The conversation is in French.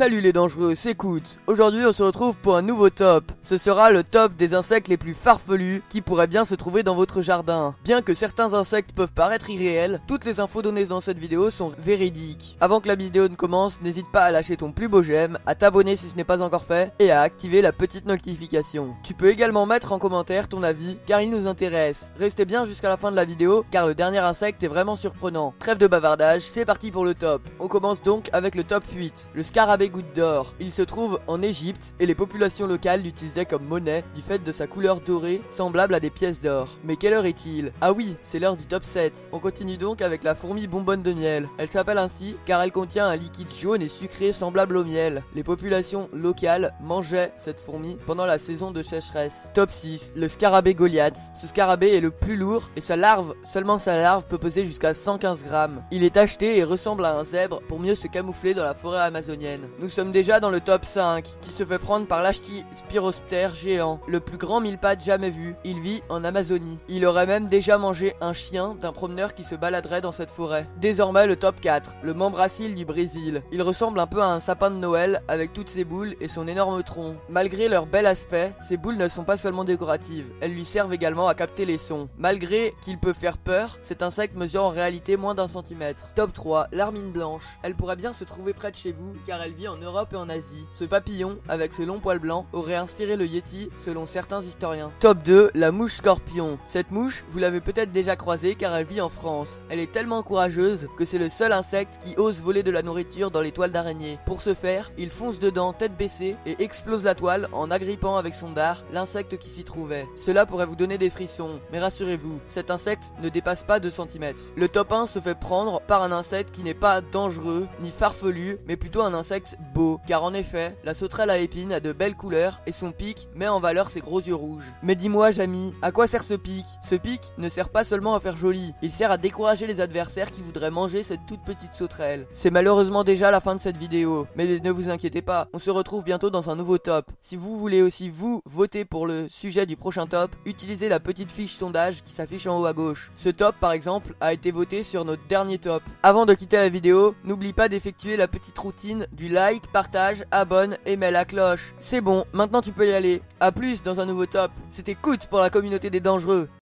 Salut les dangereux, c'est Kout. Aujourd'hui on se retrouve pour un nouveau top. Ce sera le top des insectes les plus farfelus qui pourraient bien se trouver dans votre jardin. Bien que certains insectes peuvent paraître irréels, toutes les infos données dans cette vidéo sont véridiques. Avant que la vidéo ne commence, n'hésite pas à lâcher ton plus beau j'aime, à t'abonner si ce n'est pas encore fait et à activer la petite notification. Tu peux également mettre en commentaire ton avis car il nous intéresse. Restez bien jusqu'à la fin de la vidéo car le dernier insecte est vraiment surprenant. Trêve de bavardage, c'est parti pour le top. On commence donc avec le top 8, le scarabée goutte d'or. Il se trouve en Égypte et les populations locales l'utilisaient comme monnaie du fait de sa couleur dorée semblable à des pièces d'or. Mais quelle heure est-il? Ah oui, c'est l'heure du top 7. On continue donc avec la fourmi bonbonne de miel. Elle s'appelle ainsi car elle contient un liquide jaune et sucré semblable au miel. Les populations locales mangeaient cette fourmi pendant la saison de sécheresse. Top 6, le scarabée Goliath. Ce scarabée est le plus lourd et sa larve, seulement sa larve peut peser jusqu'à 115 grammes. Il est tacheté et ressemble à un zèbre pour mieux se camoufler dans la forêt amazonienne. Nous sommes déjà dans le top 5 qui se fait prendre par l'Achyspirosptère géant, le plus grand mille-pattes jamais vu. Il vit en Amazonie. Il aurait même déjà mangé un chien d'un promeneur qui se baladerait dans cette forêt. Désormais le top 4, le membracile du Brésil. Il ressemble un peu à un sapin de Noël avec toutes ses boules et son énorme tronc. Malgré leur bel aspect, ces boules ne sont pas seulement décoratives, elles lui servent également à capter les sons. Malgré qu'il peut faire peur, cet insecte mesure en réalité moins d'1 centimètre. Top 3, l'armine blanche. Elle pourrait bien se trouver près de chez vous car elle vit en Europe et en Asie. Ce papillon, avec ses longs poils blancs, aurait inspiré le Yéti selon certains historiens. Top 2, la mouche scorpion. Cette mouche, vous l'avez peut-être déjà croisée car elle vit en France. Elle est tellement courageuse que c'est le seul insecte qui ose voler de la nourriture dans les toiles d'araignée. Pour ce faire, il fonce dedans tête baissée et explose la toile en agrippant avec son dard l'insecte qui s'y trouvait. Cela pourrait vous donner des frissons, mais rassurez-vous, cet insecte ne dépasse pas 2 cm. Le top 1 se fait prendre par un insecte qui n'est pas dangereux ni farfelu, mais plutôt un insecte beau, car en effet, la sauterelle à épines a de belles couleurs et son pic met en valeur ses gros yeux rouges. Mais dis-moi Jamy, à quoi sert ce pic? Ce pic ne sert pas seulement à faire joli, il sert à décourager les adversaires qui voudraient manger cette toute petite sauterelle. C'est malheureusement déjà la fin de cette vidéo, mais ne vous inquiétez pas, on se retrouve bientôt dans un nouveau top. Si vous voulez aussi vous voter pour le sujet du prochain top, utilisez la petite fiche sondage qui s'affiche en haut à gauche. Ce top par exemple a été voté sur notre dernier top. Avant de quitter la vidéo, n'oublie pas d'effectuer la petite routine du like, partage, abonne et mets la cloche. C'est bon, maintenant tu peux y aller. A plus dans un nouveau top. C'était Kout pour la communauté des dangereux.